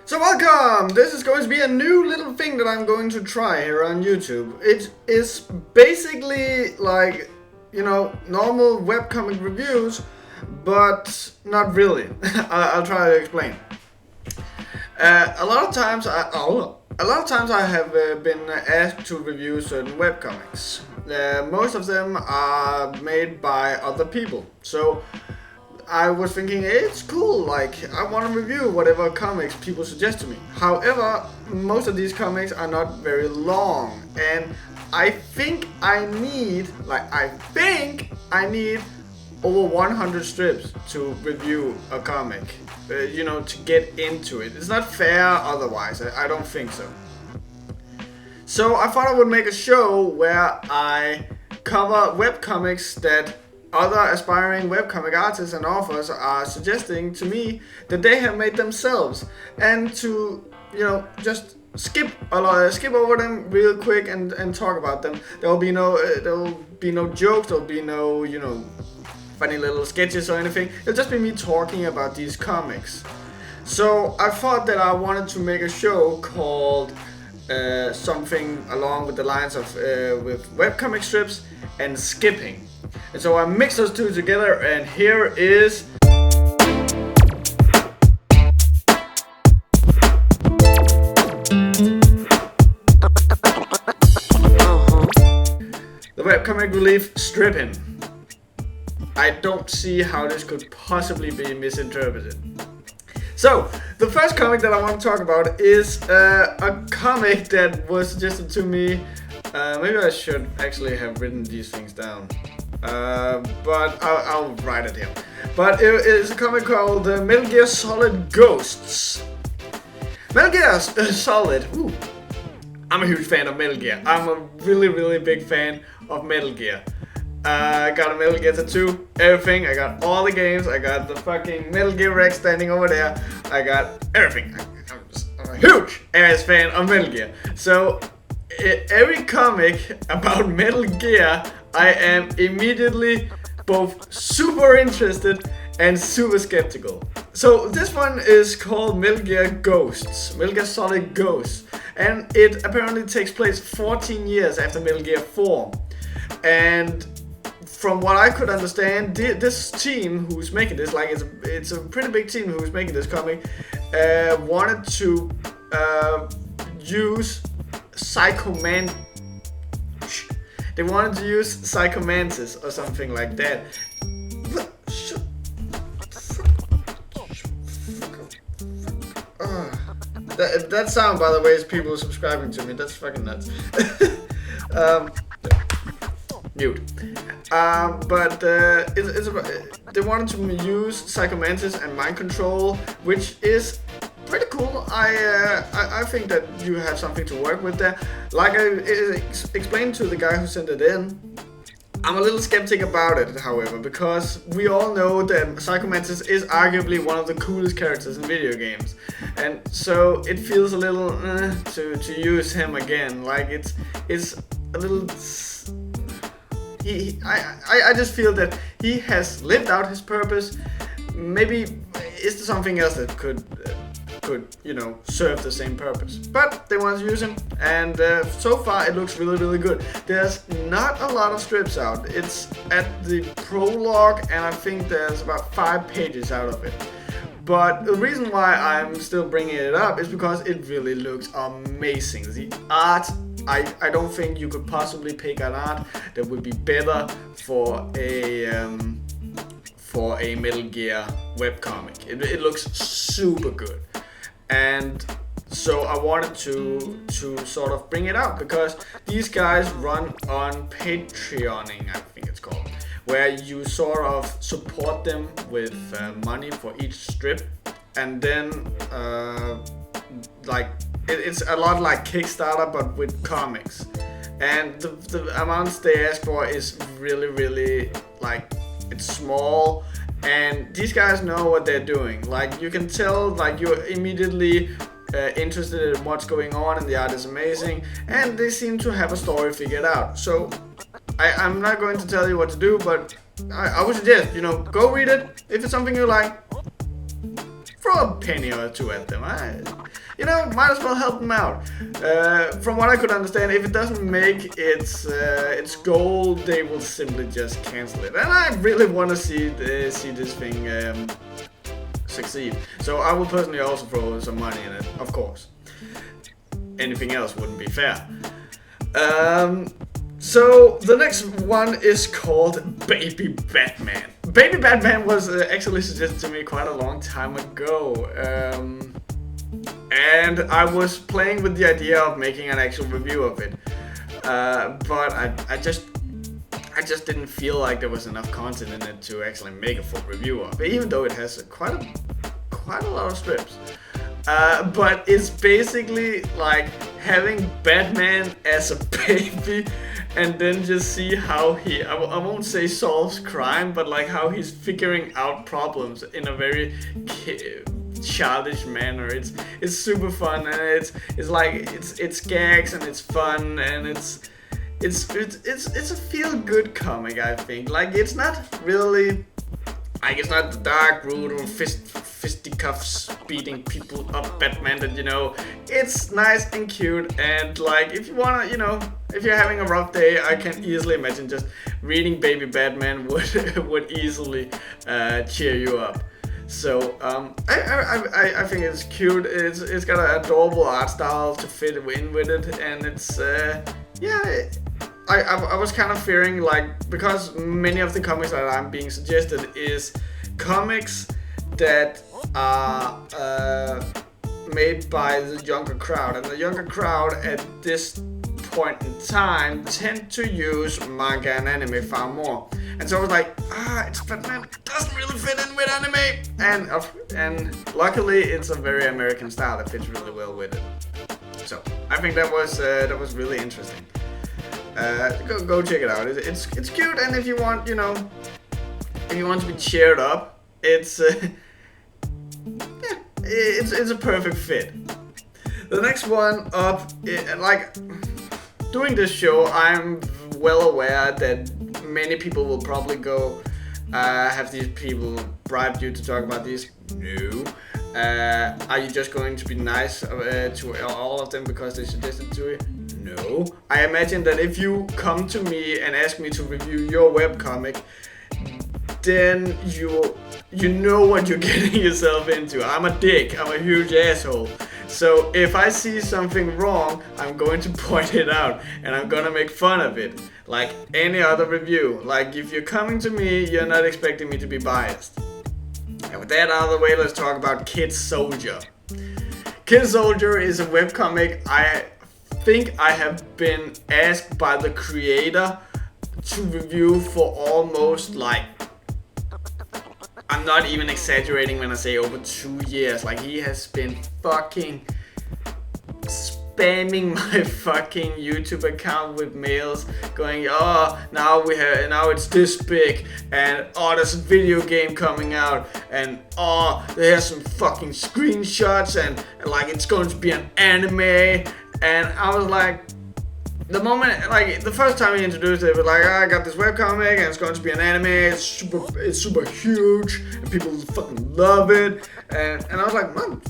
So welcome! This is going to be a new little thing that I'm going to try here on YouTube. It is basically like, normal webcomic reviews, but not really. I'll try to explain. A lot of times I have been asked to review certain webcomics. Most of them are made by other people. So I was thinking, hey, it's cool, like, I want to review whatever comics people suggest to me. However, most of these comics are not very long, and I think I need over 100 strips to review a comic, to get into it. It's not fair otherwise, I don't think so. So I thought I would make a show where I cover webcomics that other aspiring webcomic artists and authors are suggesting to me that they have made themselves, and to just skip over them real quick and talk about them. There will be no jokes, there will be no funny little sketches or anything. It'll just be me talking about these comics. So I thought that I wanted to make a show called something along with the lines of with webcomic strips and skipping. And so I mixed those two together, and here is the webcomic relief Strippin. I don't see how this could possibly be misinterpreted. So, the first comic that I want to talk about is a comic that was suggested to me. Maybe I should actually have written these things down. But I'll write it here. But it is a comic called Metal Gear Solid Ghosts. Metal Gear Solid. Ooh. I'm a huge fan of Metal Gear. I'm a really, really big fan of Metal Gear. I got a Metal Gear tattoo, everything. I got all the games. I got the fucking Metal Gear Rex standing over there. I got everything. I'm a huge ass fan of Metal Gear. So every comic about Metal Gear, I am immediately both super interested and super skeptical. So this one is called Metal Gear Ghosts, Metal Gear Solid Ghosts, and it apparently takes place 14 years after Metal Gear 4. And from what I could understand, this team who's making this, like it's a pretty big team who's making this comic, wanted to use They wanted to use psychomantis or something like that. That sound, by the way, is people subscribing to me. That's fucking nuts. Mute. But they wanted to use psychomantis and mind control, which is pretty cool. I think that you have something to work with there. Like I explained to the guy who sent it in, I'm a little skeptic about it, however, because we all know that Psychomantis is arguably one of the coolest characters in video games, and so it feels a little to use him again. Like it's a little. I just feel that he has lived out his purpose. Maybe is there something else that could serve the same purpose, but they want to use him, and so far it looks really, really good. There's not a lot of strips out. It's at the prologue, and I think there's about 5 pages out of it. But the reason why I'm still bringing it up is because it really looks amazing. The art, I don't think you could possibly pick an art that would be better for a Metal Gear webcomic. It looks super good. And so I wanted to sort of bring it out, because these guys run on Patreoning, I think it's called, where you sort of support them with money for each strip, and then it's a lot like Kickstarter but with comics, and the amounts they ask for is really, really, like, it's small. And these guys know what they're doing. Like, you can tell, like, you're immediately interested in what's going on, and the art is amazing, and they seem to have a story figured out. So I'm not going to tell you what to do, but I would suggest, go read it. If it's something you like, throw a penny or two at them. Might as well help them out. From what I could understand, if it doesn't make its goal, they will simply just cancel it. And I really want to see this thing succeed. So I will personally also throw some money in it, of course. Anything else wouldn't be fair. So the next one is called Baby Batman. Baby Batman was actually suggested to me quite a long time ago. And I was playing with the idea of making an actual review of it. But I just didn't feel like there was enough content in it to actually make a full review of it, even though it has quite a lot of strips. But it's basically like having Batman as a baby and then just see how he, I won't say solves crime, but like how he's figuring out problems in a very childish manner. It's super fun, and it's gags and it's fun, and it's a feel-good comic, I think. Like, it's not really, like, it's not the dark, brutal, fisticuffs beating people up Batman that, it's nice and cute, and like, if you wanna, if you're having a rough day, I can easily imagine just reading Baby Batman would easily cheer you up. So I think it's cute. It's got an adorable art style to fit in with it, and it's I was kind of fearing, like, because many of the comics that I'm being suggested is comics that are made by the younger crowd, and the younger crowd at this point in time tend to use manga and anime far more. And so I was like, it's Batman, doesn't really fit in with anime, and luckily it's a very American style that fits really well with it. So I think that was really interesting. Go check it out. It's cute, and if you want, if you want to be cheered up, it's it's a perfect fit. The next one up, doing this show, I'm well aware that many people will probably go, have these people bribed you to talk about these? No. Are you just going to be nice to all of them because they suggested to you? No. I imagine that if you come to me and ask me to review your webcomic, then you know what you're getting yourself into. I'm a dick. I'm a huge asshole. So if I see something wrong, I'm going to point it out, and I'm gonna make fun of it, like any other review. Like, if you're coming to me, you're not expecting me to be biased. And with that out of the way, let's talk about Kid Soldier. Kid Soldier is a webcomic I think I have been asked by the creator to review for almost, like, I'm not even exaggerating when I say over 2 years. Like, he has been fucking spamming my fucking YouTube account with mails going, now it's this big, and there's a video game coming out, and there's some fucking screenshots, and like, it's going to be an anime. And I was like, the first time he introduced it, it was like, I got this webcomic and it's going to be an anime, it's super huge, and people fucking love it. And I was like, man,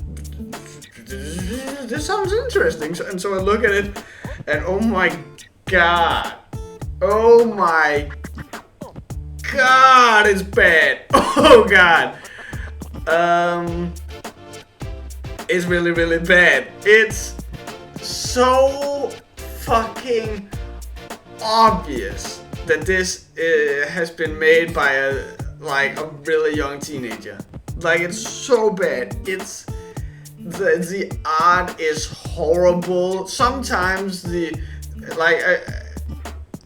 this sounds interesting. So I look at it, and oh my god, it's bad. Oh god. It's really, really bad. It's so fucking obvious that this has been made by a really young teenager. Like, it's so bad. It's the art is horrible. Sometimes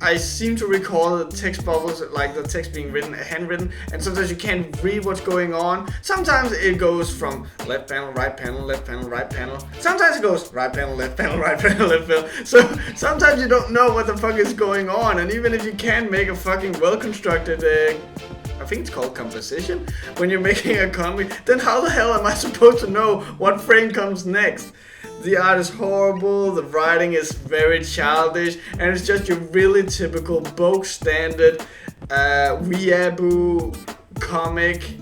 I seem to recall the text bubbles, like the text being handwritten, and sometimes you can't read what's going on. Sometimes it goes from left panel, right panel, left panel, right panel. Sometimes it goes right panel, left panel, right panel, left panel. So sometimes you don't know what the fuck is going on, and even if you can make a fucking well-constructed, I think it's called composition, when you're making a comic, then how the hell am I supposed to know what frame comes next? The art is horrible, the writing is very childish, and it's just your really typical bog standard weeaboo comic.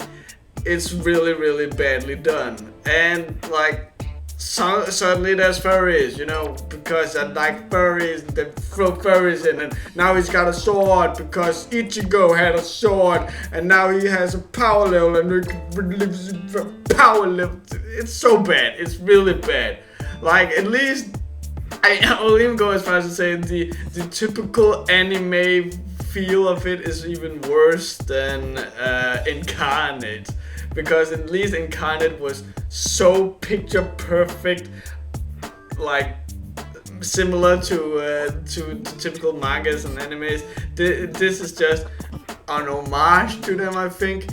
it's really, really badly done. And like, suddenly there's furries, you know, because I like furries, they throw furries in, and now he's got a sword because Ichigo had a sword, and now he has a power level, and power level. It's so bad. It's really bad. Like, at least I'll even go as far as to say the typical anime feel of it is even worse than Incarnate, because at least Incarnate was so picture perfect, like similar to typical mangas and animes. This is just an homage to them, I think,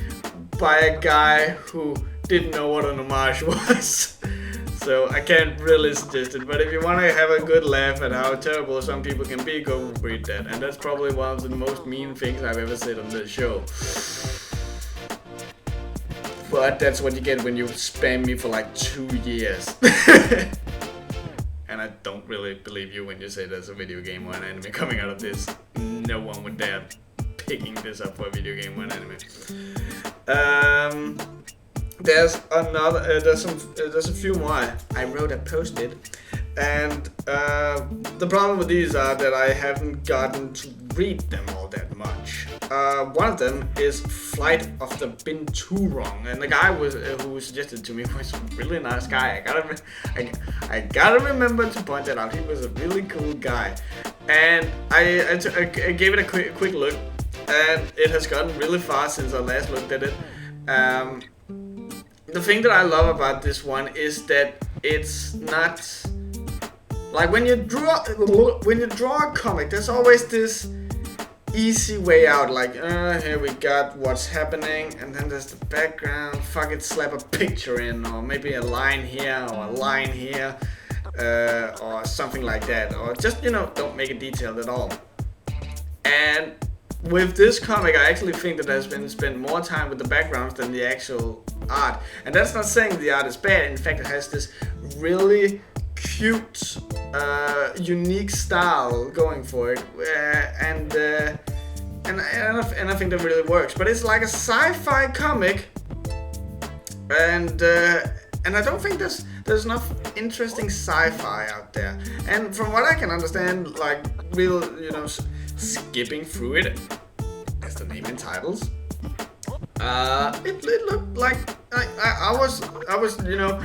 by a guy who didn't know what an homage was. So I can't really suggest it, but if you want to have a good laugh at how terrible some people can be, go read that. And that's probably one of the most mean things I've ever said on this show. But that's what you get when you spam me for like 2 years. And I don't really believe you when you say there's a video game or an anime coming out of this. No one would dare picking this up for a video game or an anime. There's another. There's a few more. I wrote a post-it, and the problem with these are that I haven't gotten to read them all that much. One of them is Flight of the Binturong, and the guy who suggested to me was a really nice guy. I gotta remember to point that out. He was a really cool guy, and I gave it a quick look, and it has gotten really far since I last looked at it. The thing that I love about this one is that it's not like when you draw a comic, there's always this easy way out, like here we got what's happening, and then there's the background, fuck it, slap a picture in, or maybe a line here or a line here, or something like that, or just, you know, don't make it detailed at all. And with this comic, I actually think that there's been spent more time with the backgrounds than the actual art. And that's not saying the art is bad. In fact, it has this really cute, unique style going for it, and I think that really works. But it's like a sci-fi comic, and I don't think there's enough interesting sci-fi out there. And from what I can understand, like real, you know, skipping through it, as the name entitles, it looked like I was, you know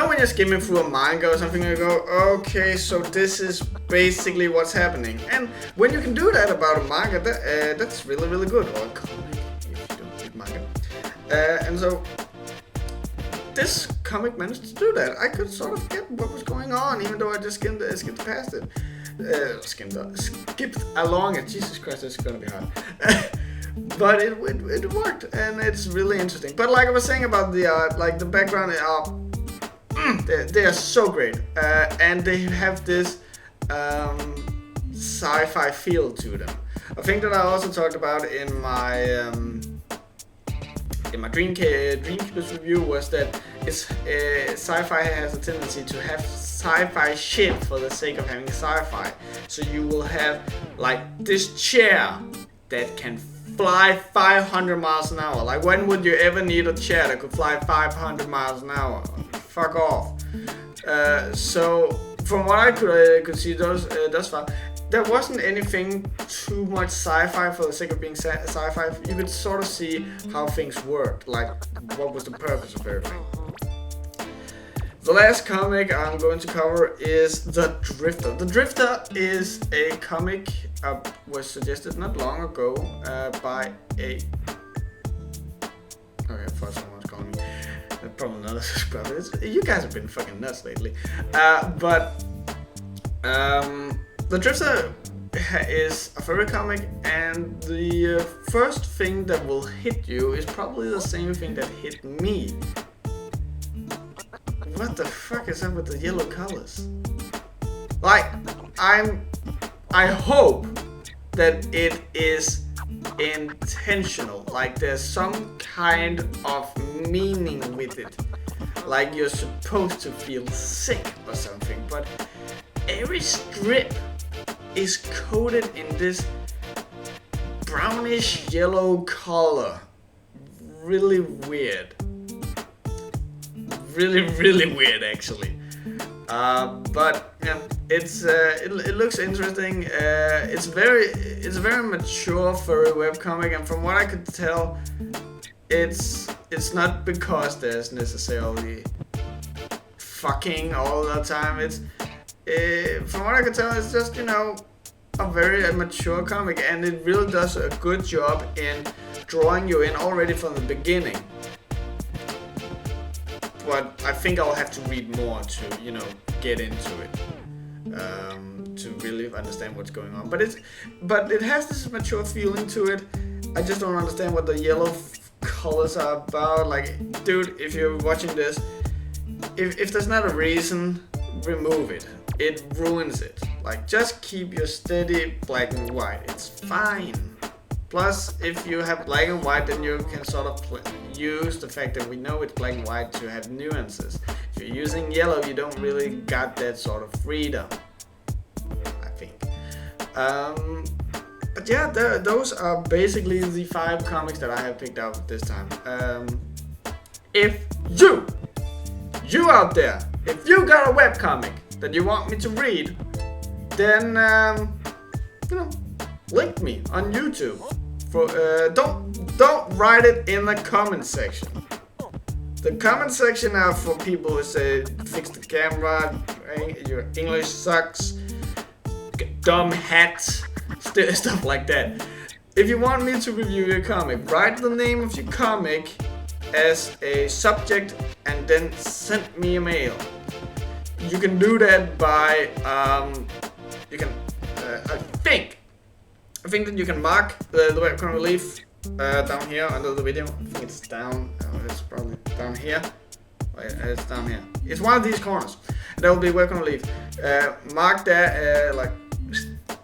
when you're skimming through a manga or something, you go, okay, so this is basically what's happening. And when you can do that about a manga, that's really, really good. Or a comic, if you don't read manga. And so this comic managed to do that. I could sort of get what was going on, even though I just skipped past it. Skipped along it. Jesus Christ, it's gonna be hard. But it worked, and it's really interesting. But like I was saying about the art, like the background, they are so great, and they have this sci-fi feel to them. A thing that I also talked about in my Dreamkeepers review was that sci-fi has a tendency to have sci-fi shit for the sake of having sci-fi. So you will have like this chair that can fly 500 miles an hour. Like, when would you ever need a chair that could fly 500 miles an hour? Fuck off. So from what I could see thus far, there wasn't anything too much sci-fi for the sake of being sci-fi. You could sort of see how things worked, like what was the purpose of everything. The last comic I'm going to cover is The Drifter. The Drifter is a comic was suggested not long ago by a... Okay, I thought someone was calling me. Probably not a subscriber. You guys have been fucking nuts lately. But The Drifter is a furry comic, and the first thing that will hit you is probably the same thing that hit me. What the fuck is up with the yellow colors? Like, I hope that it is intentional, like there's some kind of meaning with it, like you're supposed to feel sick or something, but every strip is coated in this brownish yellow color. Really weird. really weird actually. But yeah, it looks interesting. It's a very mature furry webcomic, and from what I could tell, it's not because there's necessarily fucking all the time. It's from what I could tell, it's just, you know, a very mature comic, and it really does a good job in drawing you in already from the beginning. But I think I'll have to read more to, you know, get into it, to really understand what's going on. But it has this mature feeling to it. I just don't understand what the yellow colors are about. Like, dude, if you're watching this, if there's not a reason, remove it. It ruins it. Like, just keep your steady black and white. It's fine. Plus, if you have black and white, then you can sort of use the fact that we know it's black and white to have nuances. If you're using yellow, you don't really got that sort of freedom, I think. But yeah, those are basically the 5 comics that I have picked out this time. If you out there, if you got a webcomic that you want me to read, then you know, link me on YouTube. For don't write it in the comment section. The comment section are for people who say fix the camera, your English sucks, dumb hats, stuff like that. If you want me to review your comic, write the name of your comic as a subject and then send me a mail. You can do that by you can I think that you can mark the webcomic relief down here under the video. I think it's down. It's probably down here. It's down here. It's one of these corners. And there will be webcomic relief. Mark that,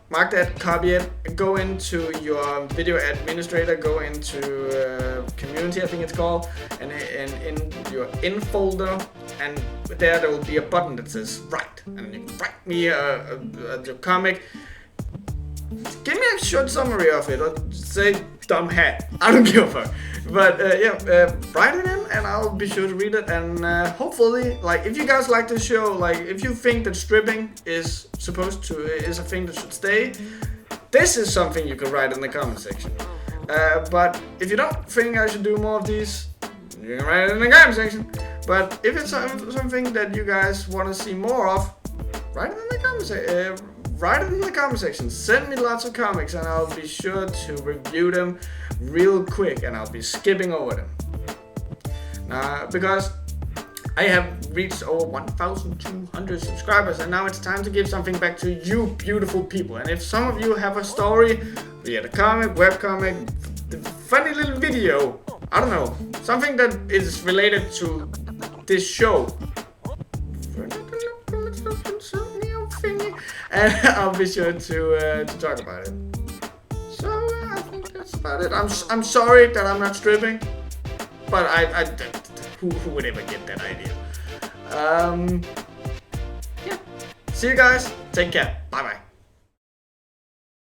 mark that, copy it, go into your video administrator, go into community, I think it's called, and in your in folder, and there will be a button that says write, and you can write me your comic. Give me a short summary of it, or say dumb hat. I don't give a fuck. But write it in, and I'll be sure to read it. And hopefully, like, if you guys like this show, like, if you think that stripping is a thing that should stay, this is something you can write in the comment section. But if you don't think I should do more of these, you can write it in the comment section. But if it's something that you guys want to see more of, write it in the comment section. Write it in the comment section. Send me lots of comics, and I'll be sure to review them real quick, and I'll be skipping over them. Because I have reached over 1,200 subscribers, and now it's time to give something back to you beautiful people. And if some of you have a story, be it a comic, webcomic, funny little video, I don't know, something that is related to this show, and I'll be sure to talk about it. So I think that's about it. I'm sorry that I'm not stripping, but who would ever get that idea? Yeah. See you guys. Take care. Bye bye.